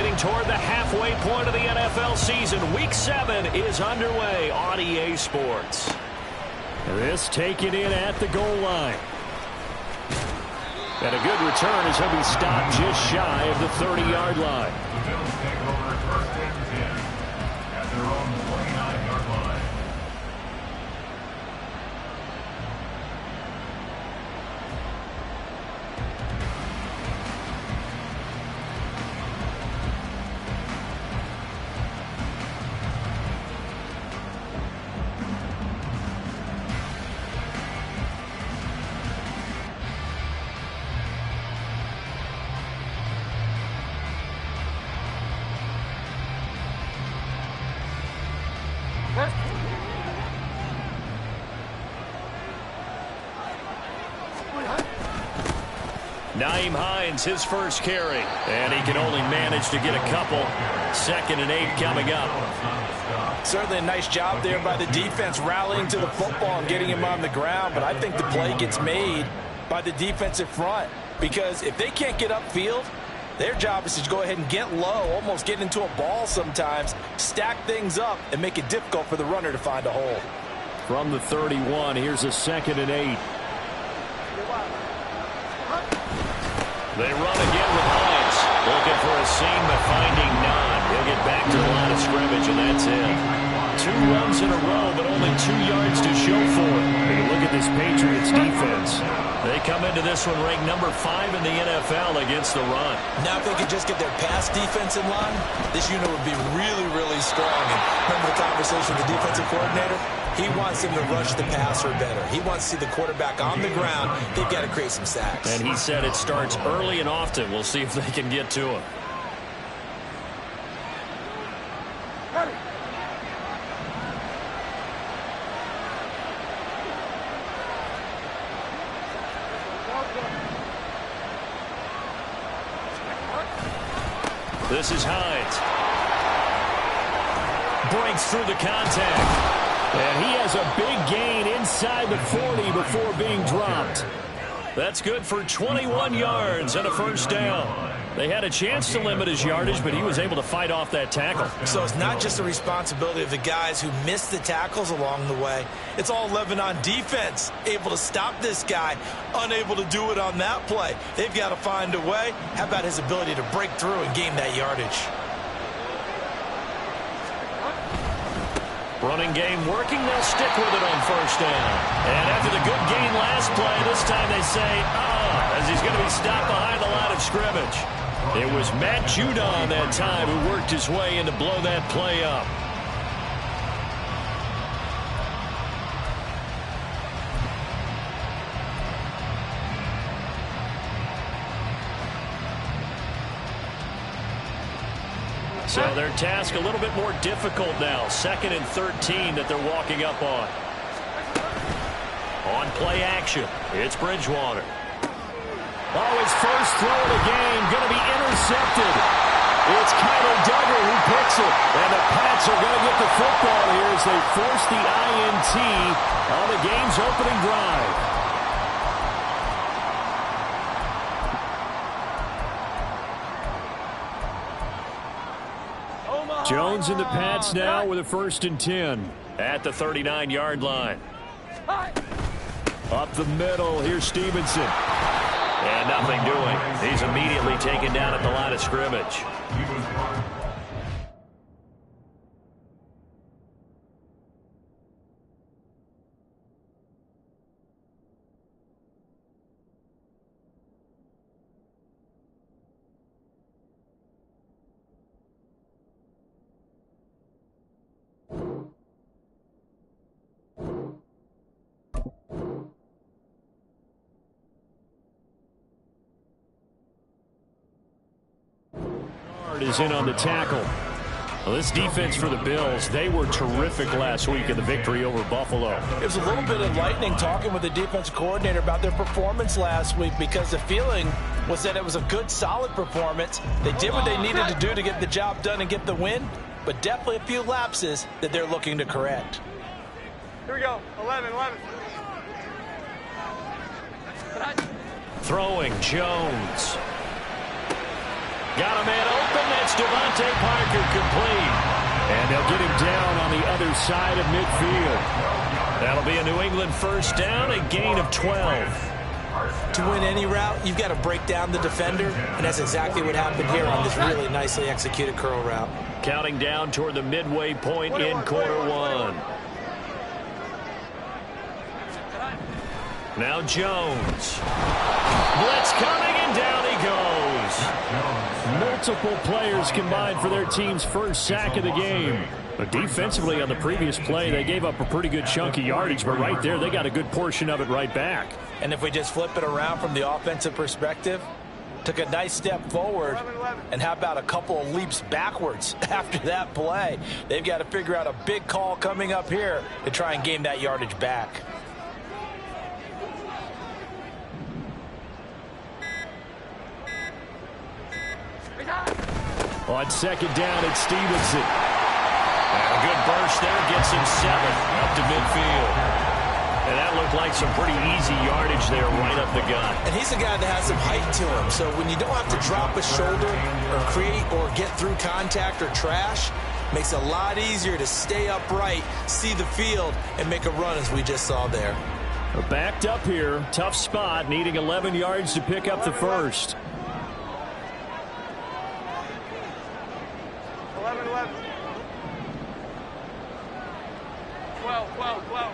Getting toward the halfway point of the NFL season. Week 7 is underway on EA Sports. This taken in at the goal line. And a good return as he'll be stopped just shy of the 30-yard line. The Bills take over first and 10 at their own 29-yard line. Nyheim Hines, his first carry. And he can only manage to get a couple. 2nd and 8 coming up. Certainly a nice job there by the defense rallying to the football and getting him on the ground. But I think the play gets made by the defensive front. Because if they can't get upfield, their job is to go ahead and get low, almost get into a ball sometimes, stack things up, and make it difficult for the runner to find a hole. From the 31, here's a 2nd and 8. They run again with Hines. Looking for a seam, but finding none. He'll get back to the line of scrimmage, and that's it. 2 runs in a row, but only 2 yards to show for it. And look at this Patriots defense. They come into this one ranked number 5 in the NFL against the run. Now if they could just get their pass defense in line, this unit would be really, really strong. And remember the conversation with the defensive coordinator? He wants them to rush the passer better. He wants to see the quarterback on the ground. They've got to create some sacks. And he said it starts early and often. We'll see if they can get to him. This is Hines. Breaks through the contact. And he has a big gain inside the 40 before being dropped. That's good for 21 yards and a first down. They had a chance to limit his yardage, but he was able to fight off that tackle. So it's not just the responsibility of the guys who missed the tackles along the way. It's all 11 on defense, able to stop this guy, unable to do it on that play. They've got to find a way. How about his ability to break through and gain that yardage? Running game working, they'll stick with it on first down. And after the good gain last play, this time they say, as he's going to be stopped behind the line of scrimmage. It was Matt Judon that time who worked his way in to blow that play up. So their task a little bit more difficult now. 2nd and 13 that they're walking up on. On play action, it's Bridgewater. Oh, his first throw of the game going to be intercepted. It's Kyler Duggar who picks it. And the Pats are going to get the football here as they force the INT on the game's opening drive. Jones and the Pats now with a 1st and 10 at the 39-yard line. Up the middle, here's Stevenson. And nothing doing. He's immediately taken down at the line of scrimmage. Is in on the tackle. Well, this defense for the Bills, they were terrific last week in the victory over Buffalo. It was a little bit enlightening talking with the defensive coordinator about their performance last week because the feeling was that it was a good, solid performance. They did what they needed to do to get the job done and get the win, but definitely a few lapses that they're looking to correct. Here we go. 11. Throwing Jones. Got a man open. That's Devontae Parker complete. And they'll get him down on the other side of midfield. That'll be a New England first down, a gain of 12. To win any route, you've got to break down the defender, and that's exactly what happened here on this really nicely executed curl route. Counting down toward the midway point in quarter one. Now Jones. Blitz coming, and down he goes. Multiple players combined for their team's first sack of the game. But defensively on the previous play, they gave up a pretty good chunk of yardage, but right there, they got a good portion of it right back. And if we just flip it around from the offensive perspective, took a nice step forward, and how about a couple of leaps backwards after that play? They've got to figure out a big call coming up here to try and gain that yardage back. On second down, it's Stevenson. And a good burst there gets him 7 up to midfield. And that looked like some pretty easy yardage there right up the gut. And he's a guy that has some height to him. So when you don't have to drop a shoulder or create or get through contact or trash, makes it a lot easier to stay upright, see the field, and make a run as we just saw there. Backed up here. Tough spot, needing 11 yards to pick up the first. 11, 11. 12, 12, 12.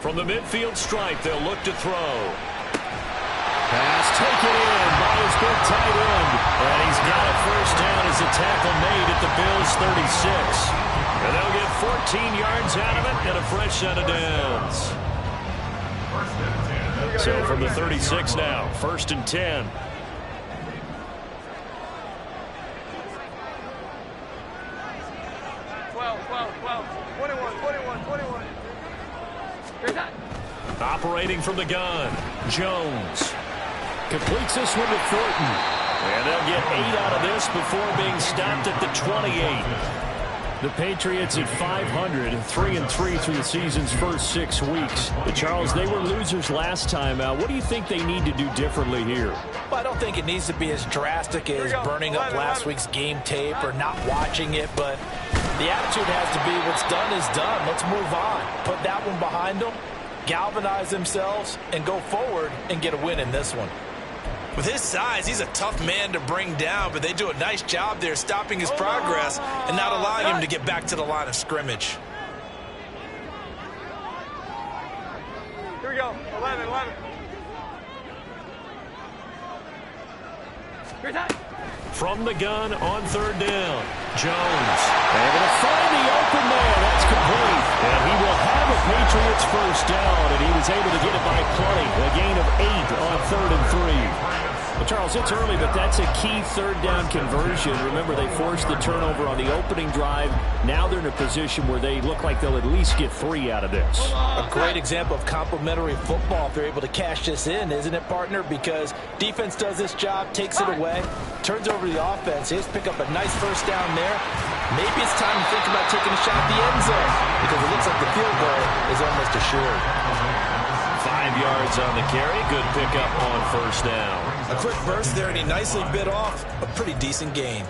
From the midfield stripe, they'll look to throw. Pass taken in by his big tight end. And he's got a first down as a tackle made at the Bills' 36. And they'll get 14 yards out of it and a fresh set of downs. So from the 36 now, 1st and 10. Operating from the gun, Jones completes this one to Thornton. And they'll get 8 out of this before being stopped at the 28. The Patriots at 500, 3-3 through the season's first 6 weeks. But Charles, they were losers last time out. What do you think they need to do differently here? Well, I don't think it needs to be as drastic as burning up last week's game tape or not watching it, but the attitude has to be what's done is done. Let's move on. Put that one behind them, galvanize themselves, and go forward and get a win in this one. With his size, he's a tough man to bring down, but they do a nice job there stopping his progress and not allowing him to get back to the line of scrimmage. Here we go. 11, 11. From the gun on 3rd down, Jones able to find the open man. That's complete. And he will have a Patriots first down, and he was able to get it by plenty. A gain of 8 on 3rd and 3. Well, Charles, it's early, but that's a key 3rd down conversion. Remember, they forced the turnover on the opening drive. Now they're in a position where they look like they'll at least get 3 out of this. A great example of complementary football if they're able to cash this in, isn't it, partner? Because defense does this job, takes it away, turns over the offense. They just pick up a nice first down there. Maybe it's time to think about taking a shot at the end zone because it looks like the field goal is almost assured. 5 yards on the carry. Good pickup on 1st down. A quick burst there, and he nicely bit off a pretty decent gain.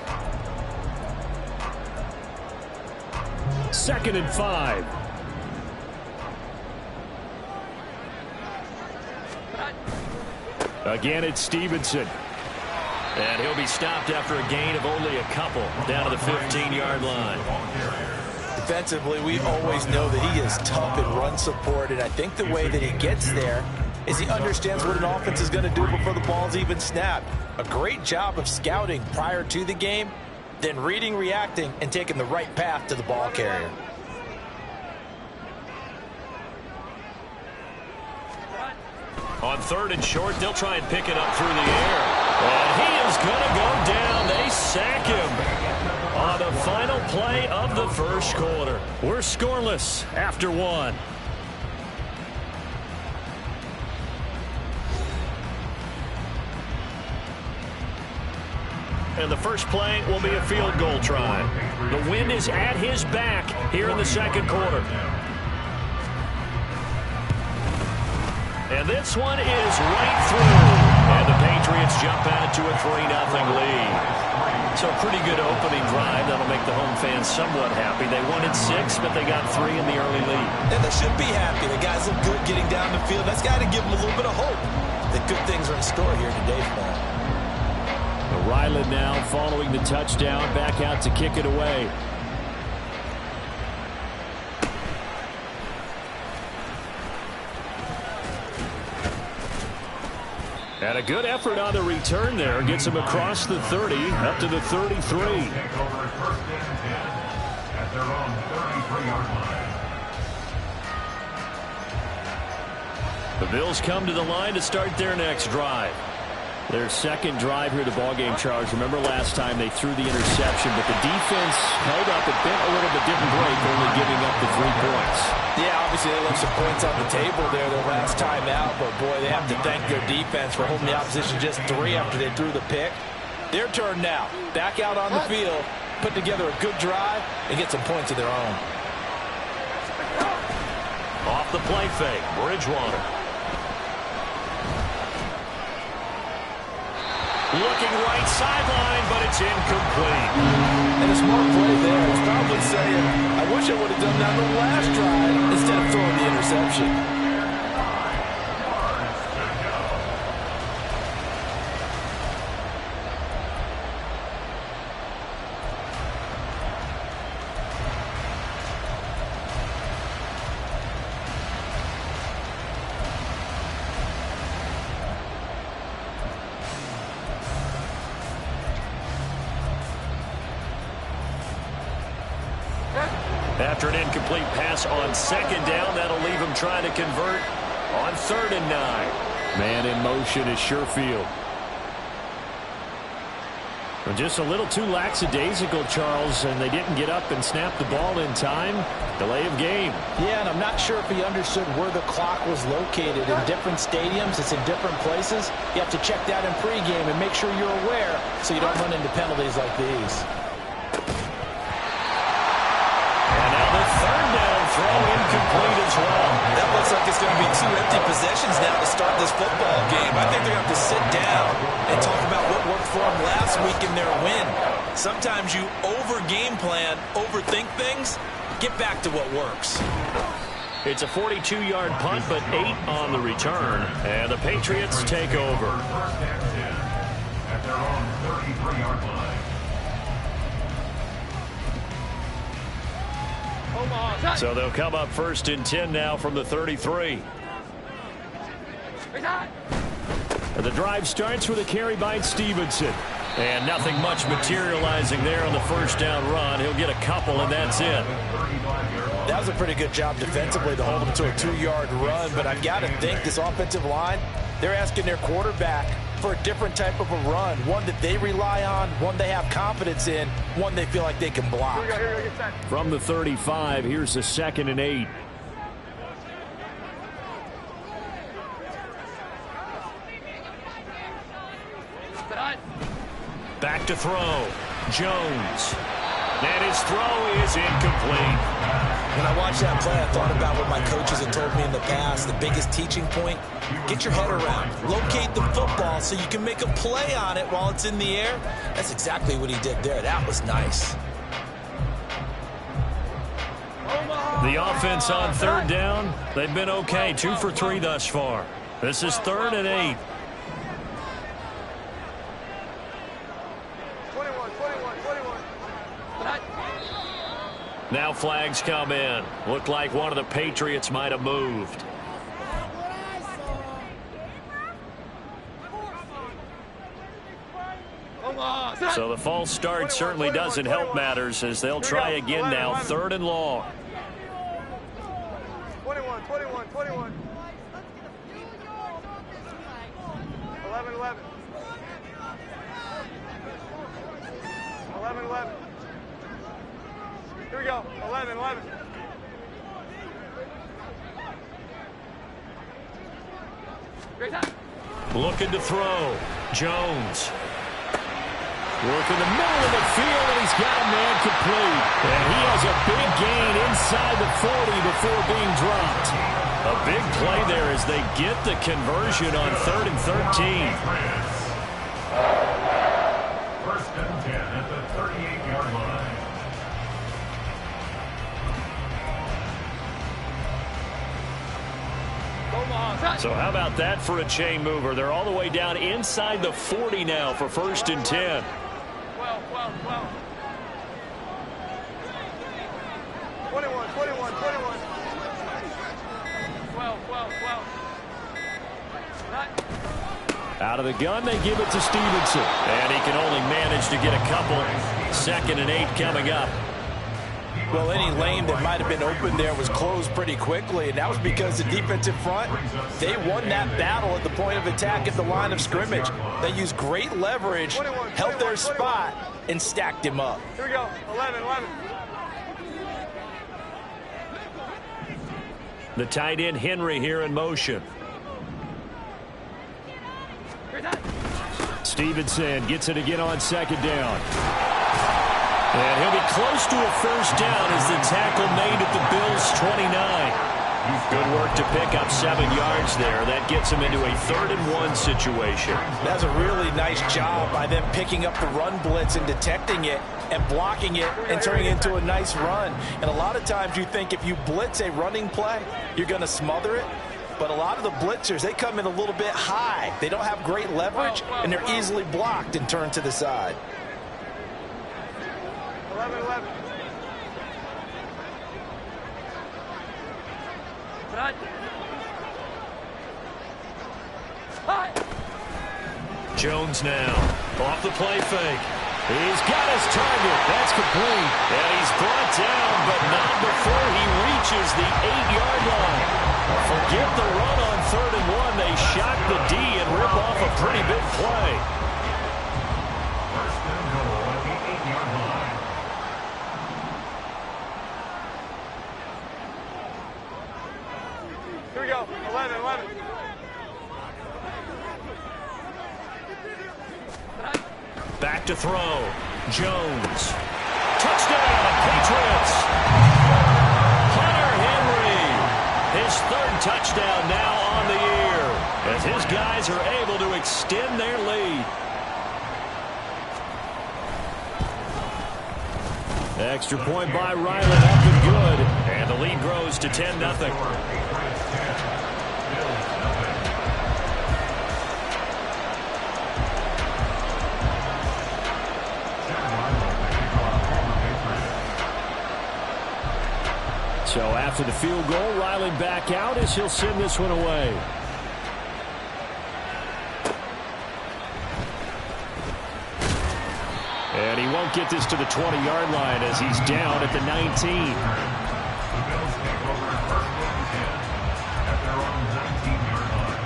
2nd and 5. Again, it's Stevenson. And he'll be stopped after a gain of only a couple down to the 15-yard line. Defensively, we always know that he is tough in run support, and I think the way that he gets there is he understands what an offense is going to do before the ball's even snapped. A great job of scouting prior to the game, then reading, reacting, and taking the right path to the ball carrier. On 3rd and short, they'll try and pick it up through the air. And he is going to go down. They sack him on the final play of the first quarter. We're scoreless after 1. And the first play will be a field goal try. The wind is at his back here in the 2nd quarter. And this one is right through. And the Patriots jump out to a 3-0 lead. So a pretty good opening drive. That'll make the home fans somewhat happy. They wanted 6, but they got 3 in the early lead. And they should be happy. The guys look good getting down the field. That's got to give them a little bit of hope that good things are in store here today for them. Ryland now following the touchdown, back out to kick it away. And a good effort on the return there. Gets him across the 30, up to the 33. Take over at 1st and 10 at their own 33-yard line. The Bills come to the line to start their next drive. Their second drive here, the ballgame, Charles. Remember last time they threw the interception, but the defense held up. It bent a little bit, didn't break, only giving up the 3 points. Yeah, obviously they left some points on the table there their last time out, but boy, they have to thank their defense for holding the opposition just 3 after they threw the pick. Their turn now. Back out on the field, put together a good drive, and get some points of their own. Off the play fake, Bridgewater. Looking right sideline, but it's incomplete. And a smart play there. It's probably saying, I wish I would have done that on the last drive instead of throwing the interception. After an incomplete pass on 2nd down, that'll leave him trying to convert on 3rd and 9. Man in motion is Sherfield. Just a little too lackadaisical, Charles, and they didn't get up and snap the ball in time. Delay of game. Yeah, and I'm not sure if he understood where the clock was located. In different stadiums, it's in different places. You have to check that in pregame and make sure you're aware so you don't run into penalties like these. Throw incomplete as well. That looks like it's going to be 2 empty possessions now to start this football game. I think they're going to have to sit down and talk about what worked for them last week in their win. Sometimes you over-game plan, overthink things, get back to what works. It's a 42-yard punt, but 8 on the return. And the Patriots take over. 1st and 10 at their own 33-yard line. So they'll come up 1st and 10 now from the 33. The drive starts with a carry by Stevenson. And nothing much materializing there on the 1st down run. He'll get a couple, and that's it. That was a pretty good job defensively to hold him to a 2-yard run. But I've got to think this offensive line, they're asking their quarterback for a different type of a run, one that they rely on, one they have confidence in, one they feel like they can block. From the 35, here's a 2nd and 8. Back to throw. Jones. And his throw is incomplete. When I watched that play, I thought about what my coaches had told me in the past. The biggest teaching point, get your head around. Locate the football so you can make a play on it while it's in the air. That's exactly what he did there. That was nice. The offense on 3rd down, they've been okay. 2 for 3 thus far. This is 3rd and 8. 21. Now flags come in. Looked like one of the Patriots might have moved. So the false start certainly doesn't help matters as they'll try again now. 3rd and long. 21. 11. 11. Here we go. 11. Great time. Looking to throw. Jones. Working the middle of the field, and he's got a man complete. And he has a big gain inside the 40 before being dropped. A big play there as they get the conversion on 3rd and 13. First and 10 at the 38-yard line. So how about that for a chain mover? They're all the way down inside the 40 now for 1st and 10. 12. 21. 12. Out of the gun, they give it to Stevenson. And he can only manage to get a couple. 2nd and 8 coming up. Well, any lane that might have been open there was closed pretty quickly, and that was because the defensive front, they won that battle at the point of attack at the line of scrimmage. They used great leverage, held their spot, and stacked him up. Here we go. 11. The tight end Henry here in motion. Stevenson gets it again on 2nd down. And he'll be close to a 1st down as the tackle made at the Bills' 29. Good work to pick up 7 yards there. That gets him into a 3rd and 1 situation. That's a really nice job by them picking up the run blitz and detecting it and blocking it and turning it into a nice run. And a lot of times you think if you blitz a running play, you're going to smother it. But a lot of the blitzers, they come in a little bit high. They don't have great leverage, and they're easily blocked and turned to the side. 11. Jones now off the play fake. He's got his target. That's complete. And he's brought down, but not before he reaches the 8-yard line. Forget the run on 3rd and 1. They shock the D and rip off a pretty big play. First and goal at the 8-yard line. Here we go. 11. Back to throw. Jones. Touchdown, Patriots. Hunter Henry. His 3rd touchdown now on the year as his guys are able to extend their lead. Extra point by Ryland up and good. And the lead grows to 10-0. So after the field goal, Ryland back out as he'll send this one away. And he won't get this to the 20-yard line as he's down at the 19. The Bills take over 1st and 10 at their own 19-yard line.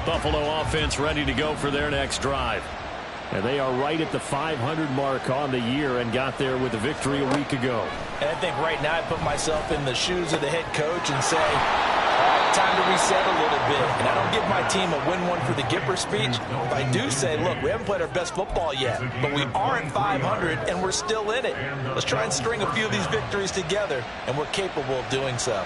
Buffalo offense ready to go for their next drive. And they are right at the 500 mark on the year and got there with a victory a week ago. And I think right now I put myself in the shoes of the head coach and say, all right, time to reset a little bit. And I don't give my team a win one for the Gipper speech. But I do say, look, we haven't played our best football yet, but we are at 500 and we're still in it. Let's try and string a few of these victories together, and we're capable of doing so.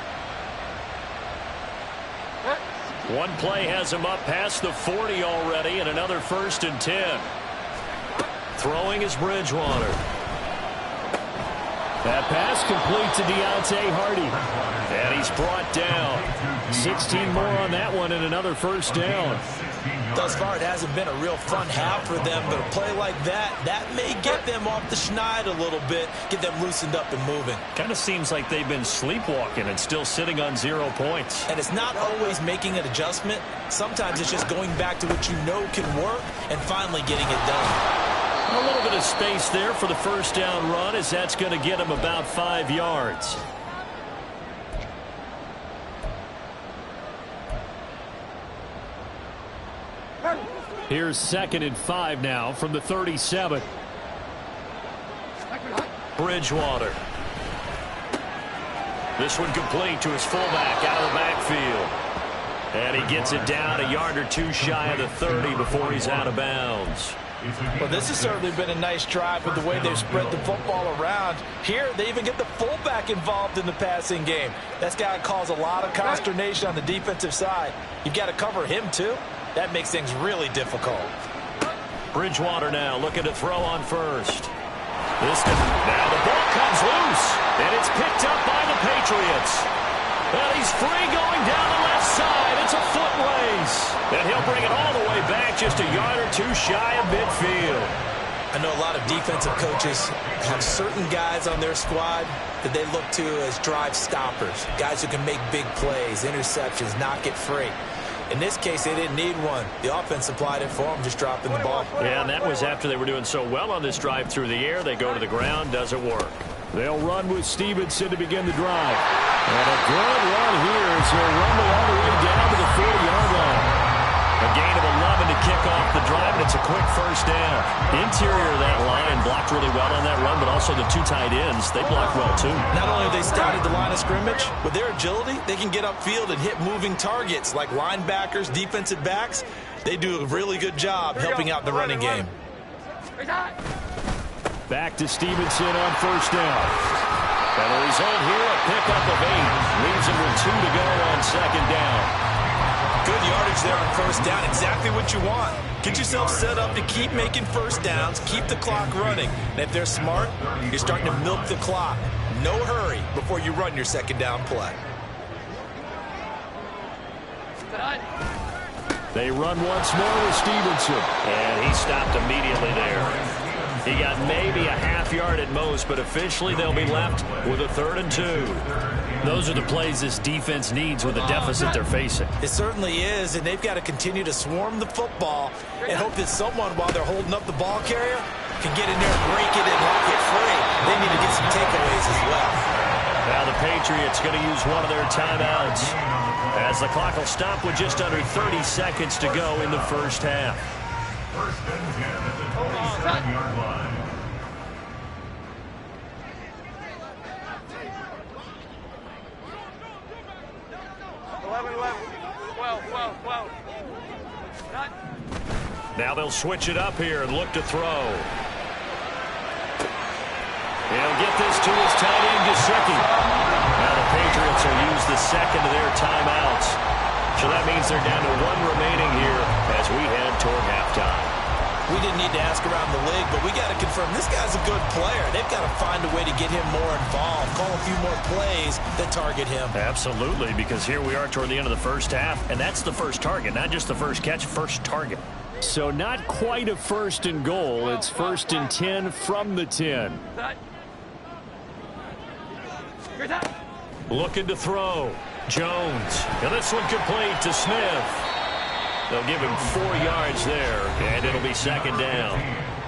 One play has him up past the 40 already, and another 1st and 10. Throwing is Bridgewater. That pass complete to Deontay Hardy. And he's brought down. 16 more on that one and another 1st down. Thus far, it hasn't been a real fun half for them, but a play like that may get them off the schneid a little bit, get them loosened up and moving. Kind of seems like they've been sleepwalking and still sitting on 0 points. And it's not always making an adjustment. Sometimes it's just going back to what you know can work and finally getting it done. A little bit of space there for the 1st down run as that's going to get him about 5 yards. Here's 2nd and 5 now from the 37. Bridgewater. This one complete to his fullback out of the backfield. And he gets it down a yard or two shy of the 30 before he's out of bounds. Well, this has certainly been a nice drive with the way they've spread the football around. Here, they even get the fullback involved in the passing game. That's got to cause a lot of consternation on the defensive side. You've got to cover him, too. That makes things really difficult. Bridgewater now looking to throw on first. Now the ball comes loose, and it's picked up by the Patriots. Well, he's free going down the left side. It's a foot race. And he'll bring it all the way back just a yard or two shy of midfield. I know a lot of defensive coaches have certain guys on their squad that they look to as drive stoppers, guys who can make big plays, interceptions, knock it free. In this case, they didn't need one. The offense supplied it for them, just dropping the ball. Yeah, and that was after they were doing so well on this drive through the air. They go to the ground, doesn't work. They'll run with Stevenson to begin the drive. And a good run here as he'll rumble all the way down to the 40-yard line. A gain of 11 to kick off the drive, and it's a quick first down. Interior of that line blocked really well on that run, but also the two tight ends, they blocked well too. Not only have they scouted the line of scrimmage, with their agility, they can get upfield and hit moving targets like linebackers, defensive backs. They do a really good job helping out the running game. Back to Stevenson on first down. And the result here, a pickup of 8. Leaves him with 2 to go on second down. Good yardage there on first down. Exactly what you want. Get yourself set up to keep making first downs, keep the clock running. And if they're smart, you're starting to milk the clock. No hurry before you run your second down play. They run once more with Stevenson. And he stopped immediately there. He got maybe a half yard at most, but officially they'll be left with a 3rd and 2. Those are the plays this defense needs with the deficit they're facing. It certainly is, and they've got to continue to swarm the football and hope that someone, while they're holding up the ball carrier, can get in there and break it and lock it free. They need to get some takeaways as well. Now the Patriots going to use one of their timeouts as the clock will stop with just under 30 seconds to go in the first half. First and 10 at the 27-yard line. Now they'll switch it up here and look to throw. He'll get this to his tight end, Gesicki. Now the Patriots will use the second of their timeouts. So that means they're down to 1 remaining here as we head toward halftime. We didn't need to ask around the league, but we got to confirm this guy's a good player. They've got to find a way to get him more involved, call a few more plays that target him. Absolutely, because here we are toward the end of the first half, and that's the first target, not just the first catch, first target. So not quite a 1st and goal. It's 1st and 10 from the 10. Looking to throw. Jones. And this one complete to Smith. They'll give him 4 yards there, and it'll be second down.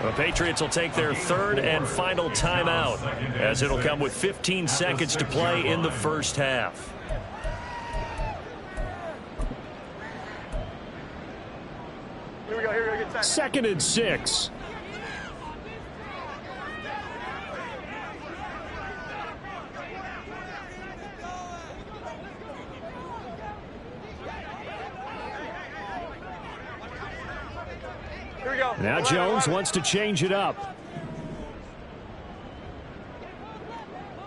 The Patriots will take their 3rd and final timeout, as it'll come with 15 seconds to play in the first half. Here we go, get set. 2nd and 6. Here we go. Now Jones wants to change it up.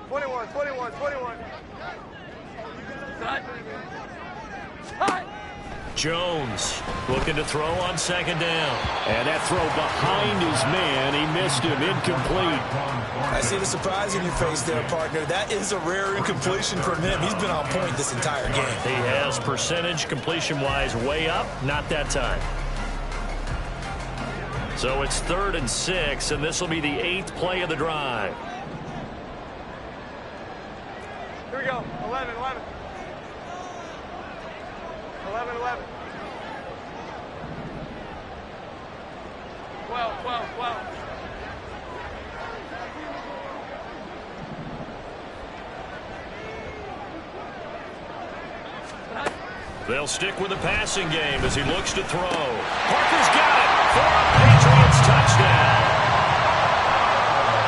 21. Jones looking to throw on second down. And that throw behind his man. He missed him. Incomplete. I see the surprise in your face there, partner. That is a rare incompletion from him. He's been on point this entire game. He has percentage completion-wise way up. Not that time. So it's 3rd and 6, and this will be the 8th play of the drive. Here we go. 11. 12. They'll stick with the passing game as he looks to throw. Parker's got it for a Patriots touchdown.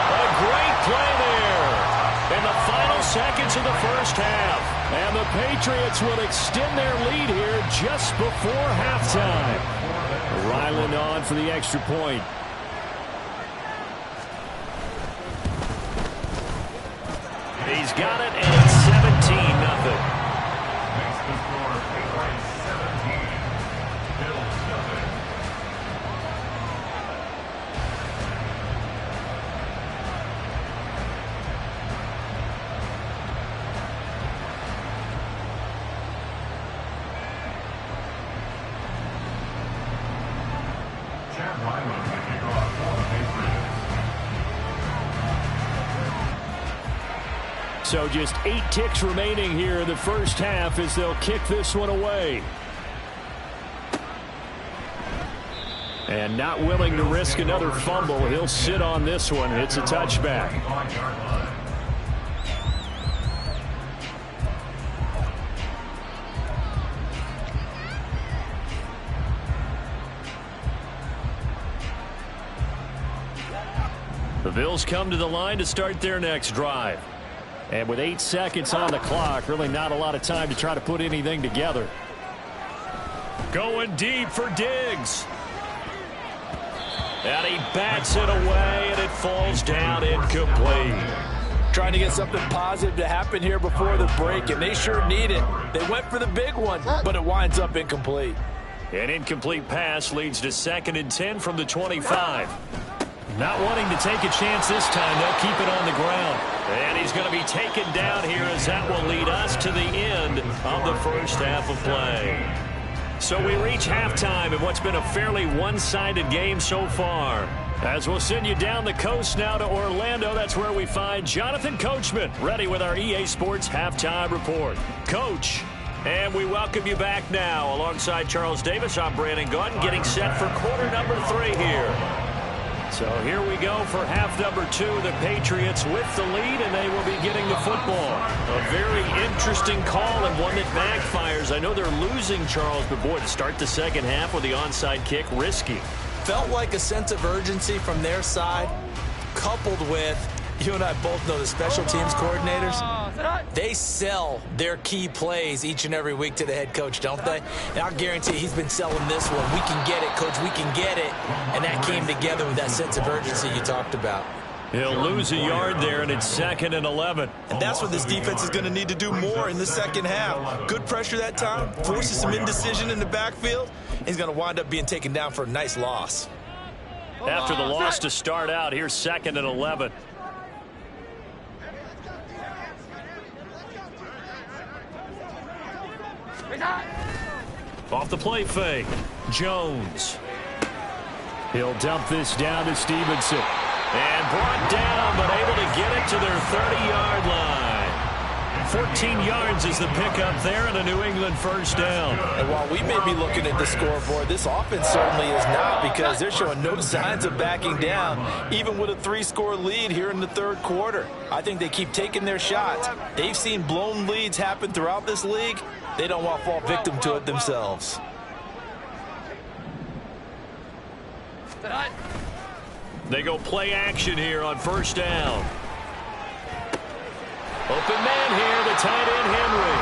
A great play there in the final seconds of the first half. And the Patriots will extend their lead here just before halftime. Ryland on for the extra point. He's got it, and it's 17-0. Makes the score Patriots 17, Bills nothing. Chad Ryland to kick off for the Patriots. So just 8 ticks remaining here in the first half as they'll kick this one away. And not willing to risk another fumble, he'll sit on this one. It's a touchback. The Bills come to the line to start their next drive. And with 8 seconds on the clock, really not a lot of time to try to put anything together. Going deep for Diggs. And he bats it away, and it falls down incomplete. Trying to get something positive to happen here before the break, and they sure need it. They went for the big one, but it winds up incomplete. An incomplete pass leads to 2nd and 10 from the 25. Not wanting to take a chance this time, they'll keep it on the ground. And he's going to be taken down here as that will lead us to the end of the first half of play. So we reach halftime in what's been a fairly one-sided game so far. As we'll send you down the coast now to Orlando, that's where we find Jonathan Coachman ready with our EA Sports Halftime Report. Coach, and we welcome you back now. Alongside Charles Davis, I'm Brandon Gaudin, getting set for quarter number 3 here. So here we go for half number 2. The Patriots with the lead, and they will be getting the football. A very interesting call and one that backfires. I know they're losing, Charles, but boy, to start the second half with the onside kick, risky. Felt like a sense of urgency from their side, coupled with, you and I both know the special teams coordinators, they sell their key plays each and every week to the head coach, don't they? And I'll guarantee he's been selling this one. We can get it, coach, we can get it. And that came together with that sense of urgency you talked about. He'll lose a yard there, and it's 2nd and 11. And that's what this defense is going to need to do more in the second half. Good pressure that time, forces some indecision in the backfield. He's going to wind up being taken down for a nice loss. After the loss to start out, here's 2nd and 11. Off the play fake, Jones. He'll dump this down to Stevenson. And brought down, but able to get it to their 30-yard line. 14 yards is the pickup there, and a New England first down. And while we may be looking at the scoreboard, this offense certainly is not, because they're showing no signs of backing down, even with a 3-score lead here in the third quarter. I think they keep taking their shots. They've seen blown leads happen throughout this league. They don't want to fall victim to it themselves. They go play action here on first down. Open man here, the tight end Henry.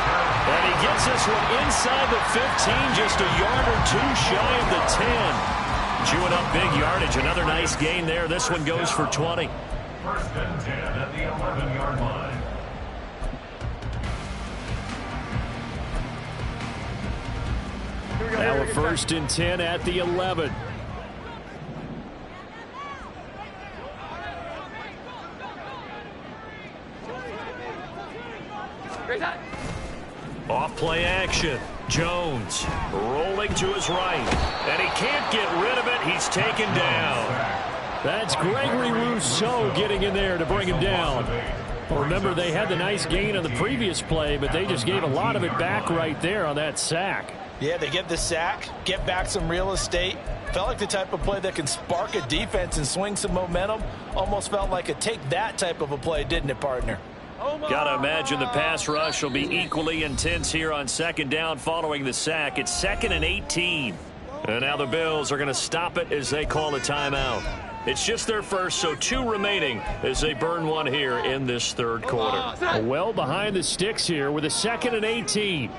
And he gets this one inside the 15, just a yard or 2 shy of the 10. Chewing up big yardage, another nice gain there. This one goes for 20. 1st and 10 at the 11-yard line. Now a 1st and 10 at the 11. Off play action. Jones rolling to his right. And he can't get rid of it. He's taken down. That's Gregory Rousseau getting in there to bring him down. Remember, they had the nice gain on the previous play, but they just gave a lot of it back right there on that sack. Yeah, they get the sack, get back some real estate. Felt like the type of play that can spark a defense and swing some momentum. Almost felt like a take-that type of a play, didn't it, partner? Got to imagine the pass rush will be equally intense here on 2nd down following the sack. It's 2nd and 18. And now the Bills are going to stop it as they call a timeout. It's just their first, so 2 remaining as they burn one here in this third quarter. Well behind the sticks here with a 2nd and 18.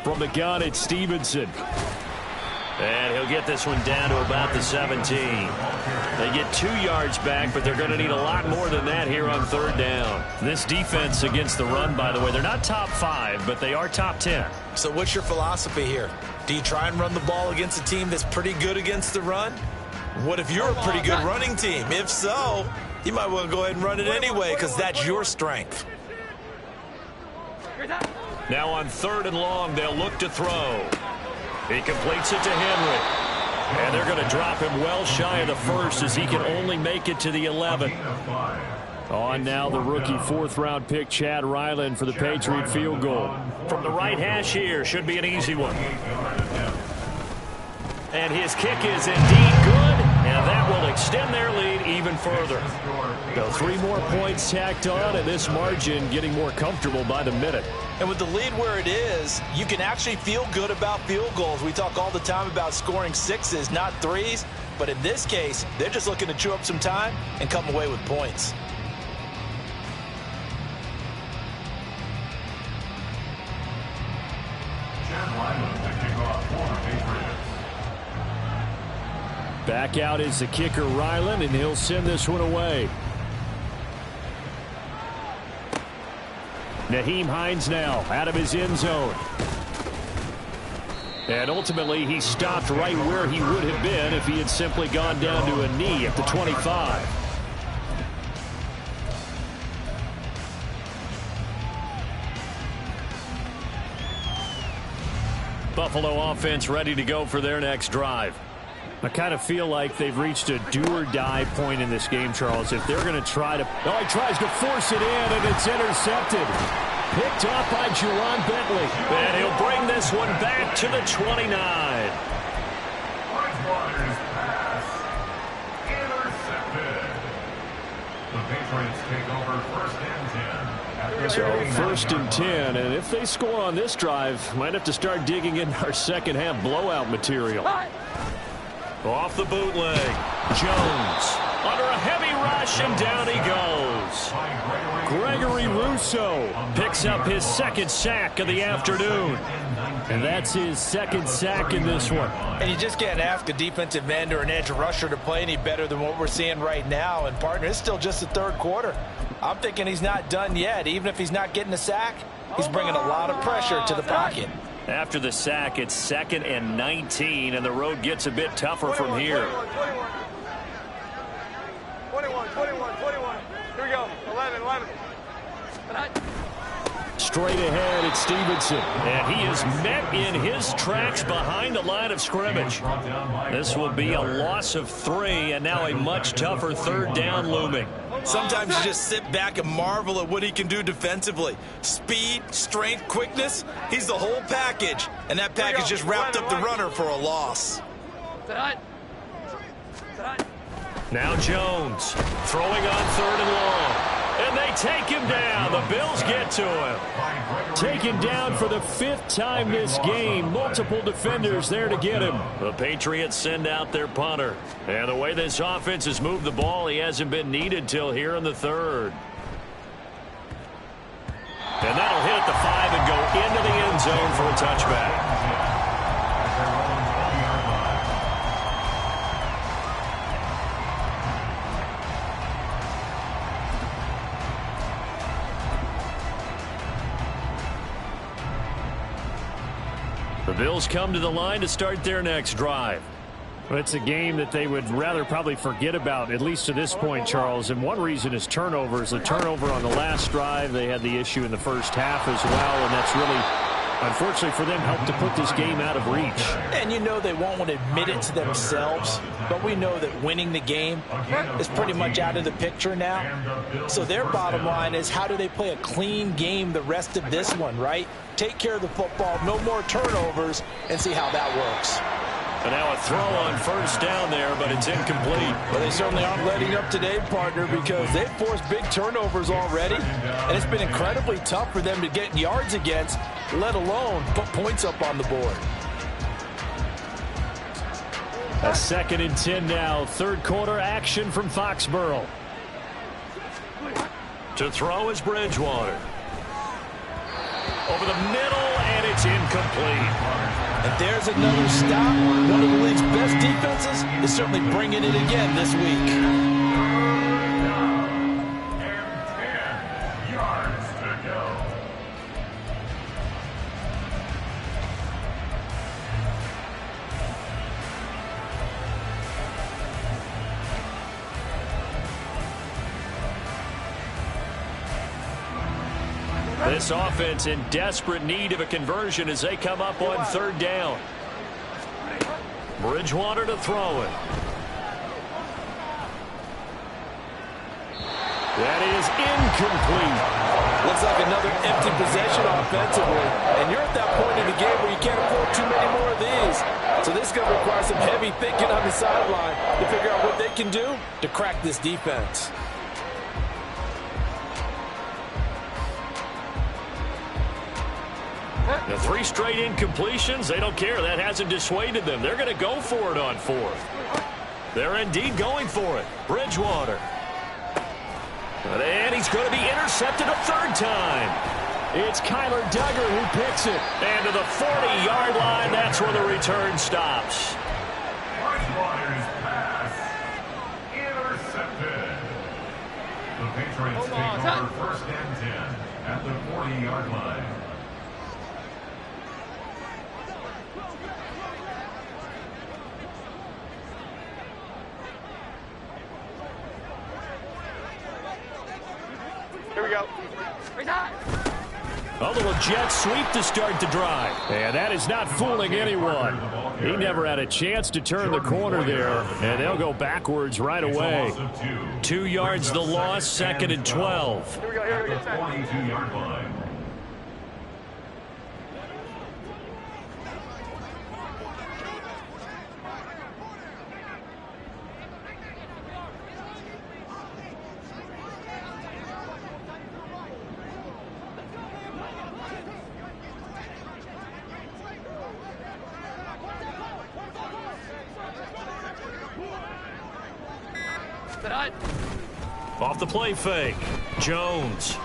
From the gun, it's Stevenson. And he'll get this one down to about the 17. They get 2 yards back, but they're going to need a lot more than that here on 3rd down. This defense against the run, by the way, they're not top 5, but they are top 10. So what's your philosophy here? Do you try and run the ball against a team that's pretty good against the run? What if you're a pretty good running team? If so, you might want to go ahead and run it anyway because that's your strength. Now on 3rd and long, they'll look to throw. He completes it to Henry. And they're going to drop him well shy of the 1st as he can only make it to the 11. On now the rookie 4th-round pick Chad Ryland for the Patriot field goal. From the right hash here, should be an easy one. And his kick is indeed good, and that will extend their lead even further. So 3 more points tacked on, and this margin getting more comfortable by the minute. And with the lead where it is, you can actually feel good about field goals. We talk all the time about scoring 6s, not 3s. But in this case, they're just looking to chew up some time and come away with points. Back out is the kicker Ryland, and he'll send this one away. Nyheim Hines now out of his end zone. And ultimately, he stopped right where he would have been if he had simply gone down to a knee at the 25. Buffalo offense ready to go for their next drive. I kind of feel like they've reached a do-or-die point in this game, Charles. If they're going to try to... Oh, he tries to force it in, and it's intercepted. Picked off by Juwan Bentley. And he'll bring this one back to the 29. Bridgewater's pass intercepted. The Patriots take over 1st and 10. So 1st and 10, and if they score on this drive, might have to start digging in our second-half blowout material. Off the bootleg. Jones under a heavy rush, and down he goes. Gregory Rousseau Picks up his 2nd sack of the afternoon. and that's his 2nd sack in this one. And you just can't ask a defensive end or an edge rusher to play any better than what we're seeing right now. And, partner, it's still just the 3rd quarter. I'm thinking he's not done yet. Even if he's not getting a sack, he's bringing a lot of pressure to the pocket. After the sack, it's 2nd and 19, and the road gets a bit tougher from here. 21. Here we go. 11. Straight ahead, it's Stevenson. And he is met in his tracks behind the line of scrimmage. This will be a loss of 3, and now a much tougher 3rd down looming. Sometimes you just sit back and marvel at what he can do defensively. Speed, strength, quickness, he's the whole package. And that package just wrapped up the runner for a loss. Now Jones throwing on 3rd and long. And they take him down. The Bills get to him. Taken down for the 5th time this game. Multiple defenders there to get him. The Patriots send out their punter. And the way this offense has moved the ball, he hasn't been needed till here in the 3rd. And that'll hit at the 5 and go into the end zone for a touchback. The Bills come to the line to start their next drive. Well, it's a game that they would rather probably forget about, at least to this point, Charles. And one reason is turnovers. The turnover on the last drive, they had the issue in the first half as well, and that's really, unfortunately for them, helped to put this game out of reach. And you know they won't want to admit it to themselves, but we know that winning the game is pretty much out of the picture now. So their bottom line is, how do they play a clean game the rest of this one, right? Take care of the football, no more turnovers, and see how that works. And now a throw on 1st down there, but it's incomplete. Well, they certainly aren't letting up today, partner, because they've forced big turnovers already, and it's been incredibly tough for them to get yards against, let alone put points up on the board. A 2nd and 10 now. Third quarter action from Foxborough. To throw is Bridgewater. Over the middle, and it's incomplete. And there's another stop. One of the league's best defenses is certainly bringing it again this week. And 10 yards to go. This offense in desperate need of a conversion as they come up on 3rd down. Bridgewater to throw it. That is incomplete. Looks like another empty possession offensively. And you're at that point in the game where you can't afford too many more of these. So this is going to require some heavy thinking on the sideline to figure out what they can do to crack this defense. The 3 straight incompletions, they don't care. That hasn't dissuaded them. They're going to go for it on 4th. They're indeed going for it. Bridgewater. And he's going to be intercepted a 3rd time. It's Kyler Duggar who picks it. And to the 40-yard line, that's where the return stops. Bridgewater's pass intercepted. The Patriots take over 1st and 10 at the 40-yard line. Here we go. A little jet sweep to start the drive. And that is not fooling anyone. He never had a chance to turn the corner there, and they'll go backwards right away. 2 yards the loss, 2nd and 12. Here we go. Here we go. At the 42-yard line. Off the play fake. Jones.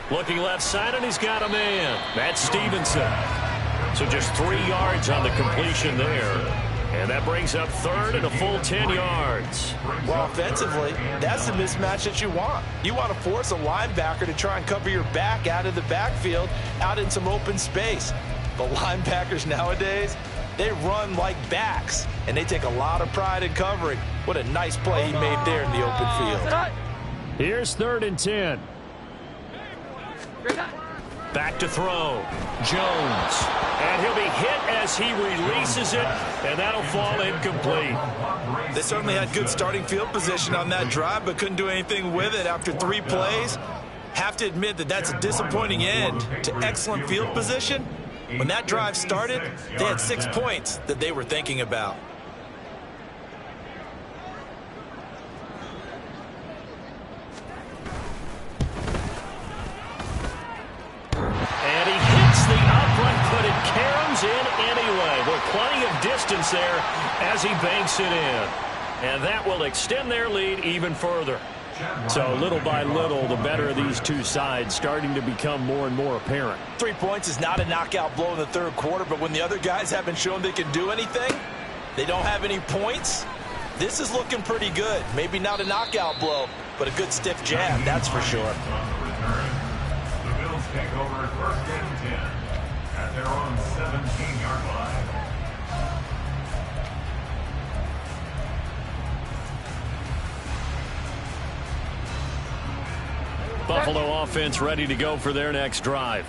Looking left side, and he's got a man. That's Stevenson. So just 3 yards on the completion there. And that brings up 3rd and a full 10 yards. Well, offensively, that's the mismatch that you want. You want to force a linebacker to try and cover your back out of the backfield, out in some open space. But linebackers nowadays, they run like backs, and they take a lot of pride in covering. What a nice play he made there in the open field. Here's 3rd and 10. Back to throw. Jones. And he'll be hit as he releases it, and that'll fall incomplete. They certainly had good starting field position on that drive, but couldn't do anything with it after 3 plays. Have to admit that that's a disappointing end to excellent field position. When that drive started, they had 6 points that they were thinking about. And he hits the upright, but it caroms in anyway. With plenty of distance there as he banks it in. And that will extend their lead even further. So little by little, the better of these two sides starting to become more and more apparent. 3 points is not a knockout blow in the 3rd quarter, but when the other guys haven't shown they can do anything, they don't have any points, this is looking pretty good. Maybe not a knockout blow, but a good stiff jab, that's for sure. The Bills take over 1st and 10 at their own 17-yard line. Buffalo offense ready to go for their next drive.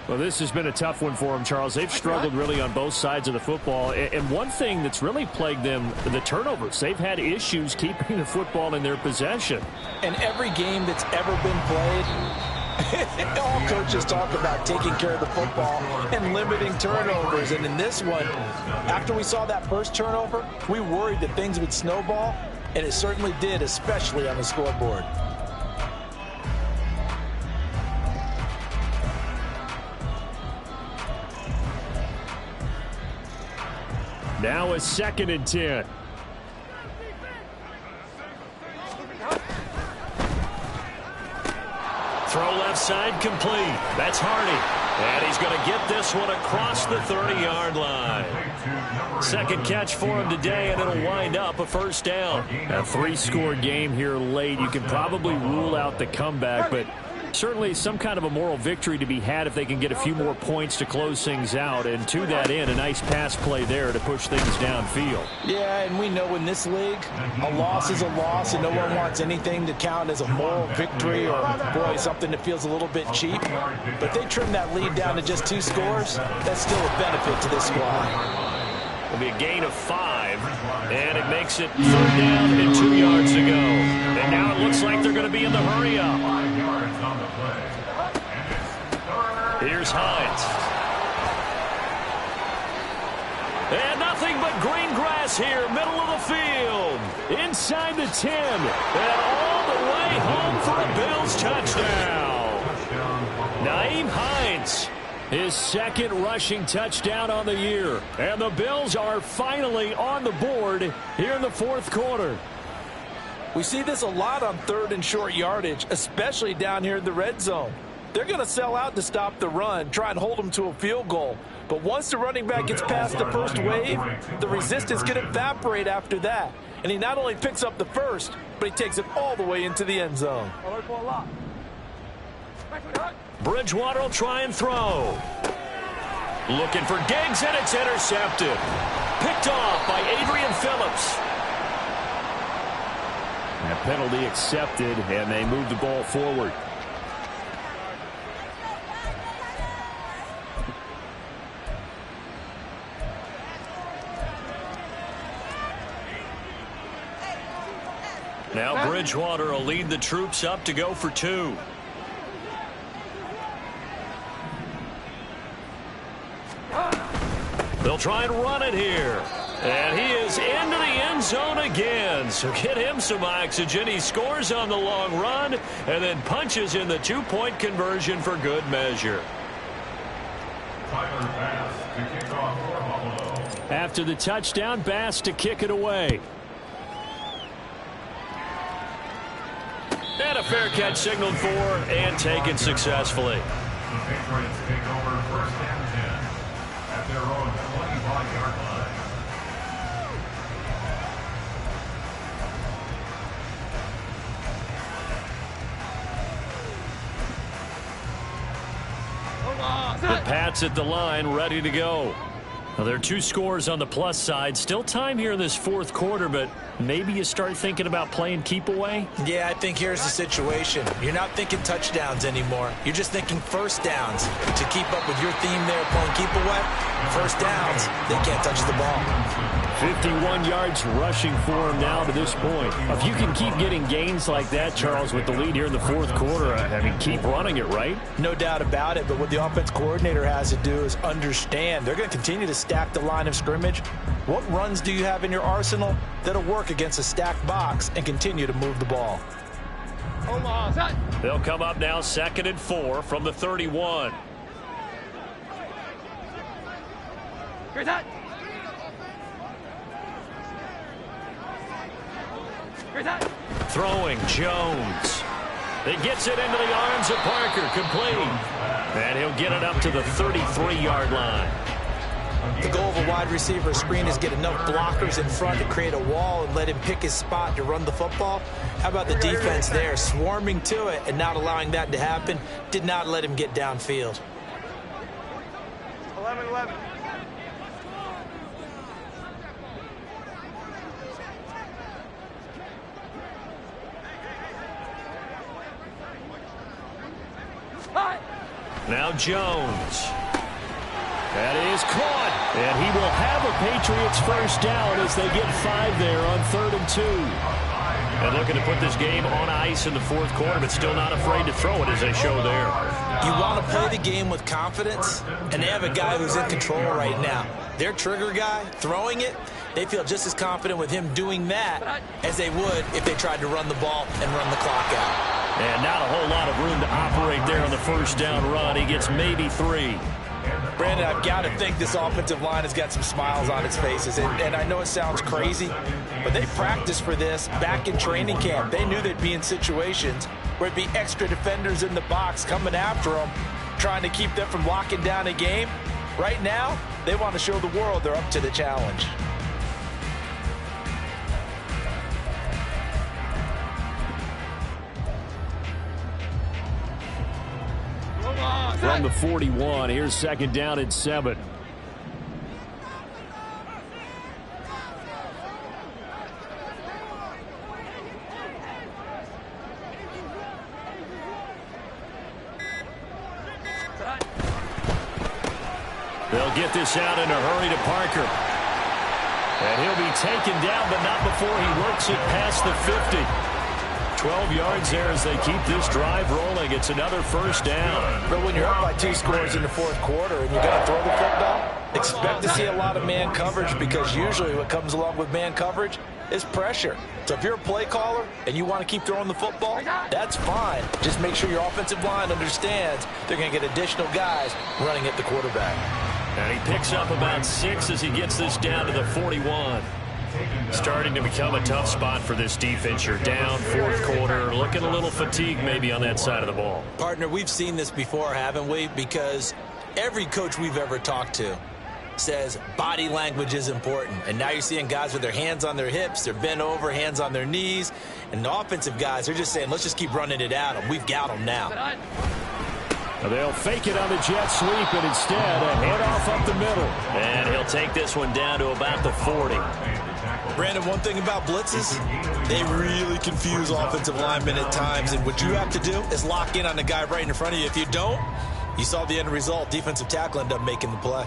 Well, this has been a tough one for them, Charles. They've struggled really on both sides of the football. And one thing that's really plagued them, the turnovers. They've had issues keeping the football in their possession. And every game that's ever been played, all coaches talk about taking care of the football and limiting turnovers. And in this one, after we saw that first turnover, we worried that things would snowball, and it certainly did, especially on the scoreboard. Now a 2nd and 10. Throw left side complete. That's Hardy. And he's going to get this one across the 30-yard line. 2nd catch for him today, and it'll wind up a 1st down. A 3-score game here late. You can probably rule out the comeback, but certainly some kind of a moral victory to be had if they can get a few more points to close things out. And to that end, a nice pass play there to push things downfield. Yeah, and we know in this league, a loss is a loss, and no one wants anything to count as a moral victory or, boy, something that feels a little bit cheap. But they trim that lead down to just 2 scores. That's still a benefit to this squad. It'll be a gain of 5, and it makes it 3rd down and 2 yards to go. And now it looks like they're going to be in the hurry-up. Here's Hines. And nothing but green grass here, middle of the field. Inside the 10, and all the way home for a Bills touchdown. Nyheim Hines. His 2nd rushing touchdown on the year. And the Bills are finally on the board here in the 4th quarter. We see this a lot on 3rd and short yardage, especially down here in the red zone. They're going to sell out to stop the run, try and hold them to a field goal. But once the running back gets past the first wave, the resistance can evaporate after that. And he not only picks up the first, but he takes it all the way into the end zone. Bridgewater will try and throw. Looking for Diggs, and it's intercepted. Picked off by Adrian Phillips. And a penalty accepted, and they move the ball forward. Now Bridgewater will lead the troops up to go for 2. They'll try and run it here. And he is into the end zone again. So get him some oxygen. He scores on the long run and then punches in the 2-point conversion for good measure. After the touchdown, Bass to kick it away. And a fair catch signaled for and taken successfully. The Patriots take over 1st and 10 at their own 25-yard line. The Pats at the line, ready to go. Now, there are 2 scores on the plus side. Still time here in this 4th quarter, but maybe you start thinking about playing keep away? Yeah, I think here's the situation. You're not thinking touchdowns anymore. You're just thinking 1st downs. To keep up with your theme there, playing keep away, 1st downs, they can't touch the ball. 51 yards rushing for him now to this point. If you can keep getting gains like that, Charles, with the lead here in the 4th quarter, I mean, keep running it, right? No doubt about it, but what the offense coordinator has to do is understand they're going to continue to stack the line of scrimmage. What runs do you have in your arsenal that'll work against a stacked box and continue to move the ball? They'll come up now 2nd and 4 from the 31. Throwing Jones. He gets it into the arms of Parker, complete. And he'll get it up to the 33-yard line. The goal of a wide receiver screen is get enough blockers in front to create a wall and let him pick his spot to run the football. How about the defense there, swarming to it and not allowing that to happen? Did not let him get downfield. 11-11. Now Jones. That is caught. And he will have a Patriots 1st down as they get 5 there on 3rd and 2. And looking to put this game on ice in the 4th quarter, but still not afraid to throw it as they show there. You want to play the game with confidence, and they have a guy who's in control right now. Their trigger guy, throwing it, they feel just as confident with him doing that as they would if they tried to run the ball and run the clock out. And not a whole lot of room to operate there on the 1st down run. He gets maybe 3. Brandon, I've got to think this offensive line has got some smiles on its faces. And I know it sounds crazy, but they practiced for this back in training camp. They knew they'd be in situations where it'd be extra defenders in the box coming after them, trying to keep them from locking down a game. Right now, they want to show the world they're up to the challenge. From the 41, here's second down and 7. They'll get this out in a hurry to Parker. And he'll be taken down, but not before he works it past the 50. 12 yards there as they keep this drive rolling. It's another first down. But when you're up by 2 scores in the fourth quarter and you're going to throw the football, expect to see a lot of man coverage, because usually what comes along with man coverage is pressure. So if you're a play caller and you want to keep throwing the football, that's fine. Just make sure your offensive line understands they're going to get additional guys running at the quarterback. And he picks up about 6 as he gets this down to the 41. Starting to become a tough spot for this defense. You're down fourth quarter, looking a little fatigued maybe on that side of the ball. Partner, we've seen this before, haven't we? Because every coach we've ever talked to says body language is important. And now you're seeing guys with their hands on their hips, they're bent over, hands on their knees. And the offensive guys, they're just saying, let's just keep running it at them. We've got them now. They'll fake it on the jet sweep, and instead a handoff up the middle. And he'll take this one down to about the 40. Brandon, one thing about blitzes, they really confuse offensive linemen at times, and what you have to do is lock in on the guy right in front of you. If you don't, you saw the end result. Defensive tackle ended up making the play.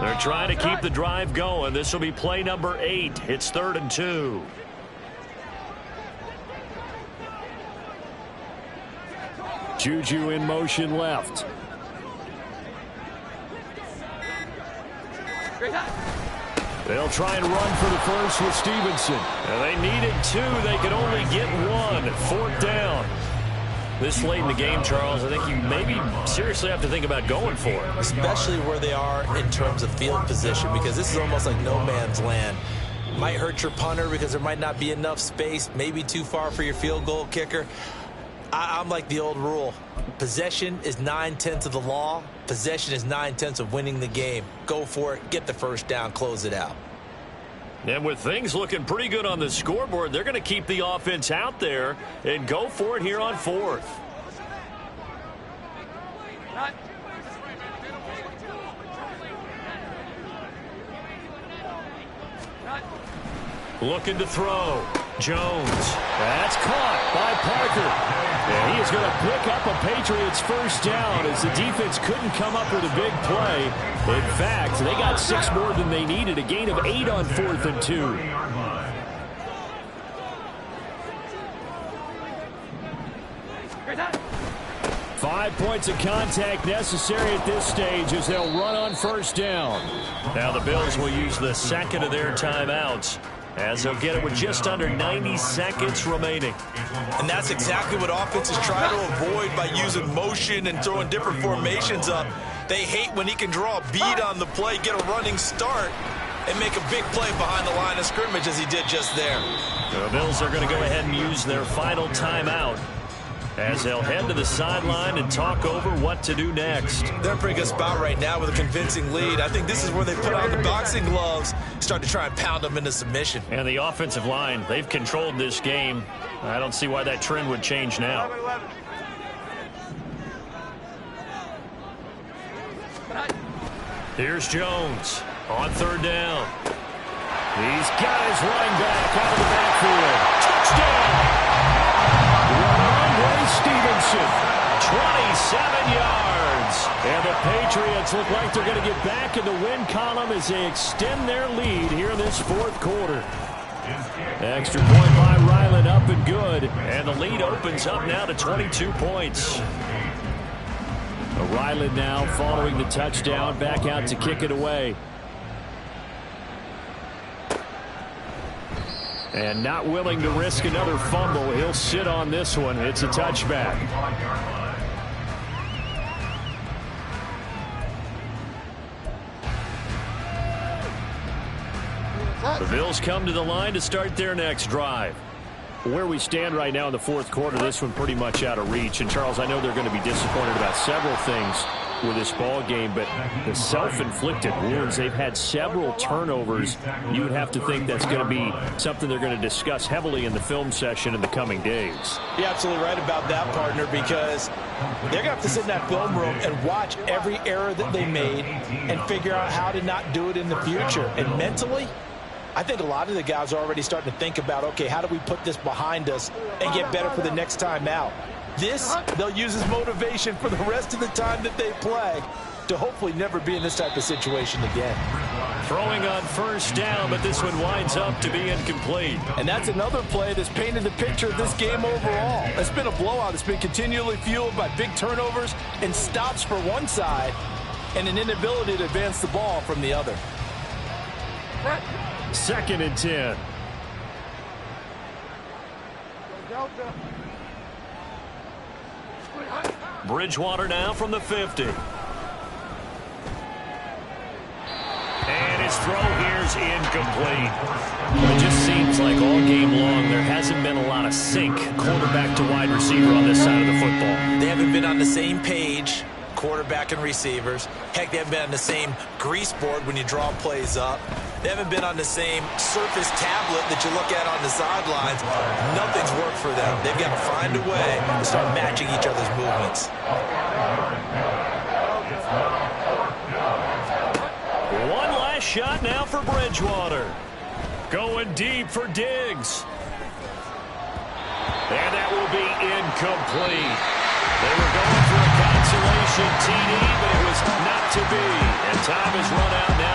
They're trying to keep the drive going. This will be play number 8. It's 3rd and 2. Juju in motion left. They'll try and run for the first with Stevenson. And they needed 2. They could only get 1. 4th down. This late in the game, Charles, I think you maybe seriously have to think about going for it. Especially where they are in terms of field position, because this is almost like no man's land. Might hurt your punter because there might not be enough space, maybe too far for your field goal kicker. I'm like the old rule. Possession is 9/10 of the law. Possession is 9/10 of winning the game. Go for it, get the first down, close it out. And with things looking pretty good on the scoreboard, they're going to keep the offense out there and go for it here on 4th. Looking to throw. Jones. That's caught by Parker. And he is going to pick up a Patriots first down as the defense couldn't come up with a big play. In fact, they got 6 more than they needed. A gain of 8 on 4th and 2. Five points of contact necessary at this stage as they'll run on first down. Now the Bills will use the second of their timeouts, as they'll get it with just under 90 seconds remaining. And that's exactly what offenses try to avoid by using motion and throwing different formations up. They hate when he can draw a bead on the play, get a running start, and make a big play behind the line of scrimmage as he did just there. The Bills are going to go ahead and use their final timeout as they'll head to the sideline and talk over what to do next. They're in a pretty good spot right now with a convincing lead. I think this is where they put on the boxing gloves, start to try and pound them into submission. And the offensive line, they've controlled this game. I don't see why that trend would change now. 11. Here's Jones on 3rd down. He's got his running back out of the backfield. Touchdown! Ramondre Stevenson, 27 yards. And the Patriots look like they're going to get back in the win column as they extend their lead here in this 4th quarter. Extra point by Ryland, up and good. And the lead opens up now to 22 points. Ryland now following the touchdown, back out to kick it away. And not willing to risk another fumble. He'll sit on this one. It's a touchback. The Bills come to the line to start their next drive. Where we stand right now in the fourth quarter, this one pretty much out of reach. And, Charles, I know they're going to be disappointed about several things with this ball game, but the self-inflicted wounds, they've had several turnovers. You would have to think that's going to be something they're going to discuss heavily in the film session in the coming days. You're absolutely right about that, partner, because they're going to have to sit in that film room and watch every error that they made and figure out how to not do it in the future. And mentally, I think a lot of the guys are already starting to think about, okay, how do we put this behind us and get better for the next time out? This, they'll use as motivation for the rest of the time that they play to hopefully never be in this type of situation again. Throwing on first down, but this one winds up to be incomplete. And that's another play that's painted the picture of this game overall. It's been a blowout. It's been continually fueled by big turnovers and stops for one side and an inability to advance the ball from the other. 2nd and 10. Bridgewater now from the 50. And his throw here's incomplete. It just seems like all game long there hasn't been a lot of sync quarterback to wide receiver on this side of the football. They haven't been on the same page, quarterback and receivers. Heck, they haven't been on the same grease board when you draw plays up. They haven't been on the same surface tablet that you look at on the sidelines. Nothing's worked for them. They've got to find a way to start matching each other's movements. One last shot now for Bridgewater. Going deep for Diggs. And that will be incomplete. They were going for a consolation TD, but it was not to be. And time is run out now.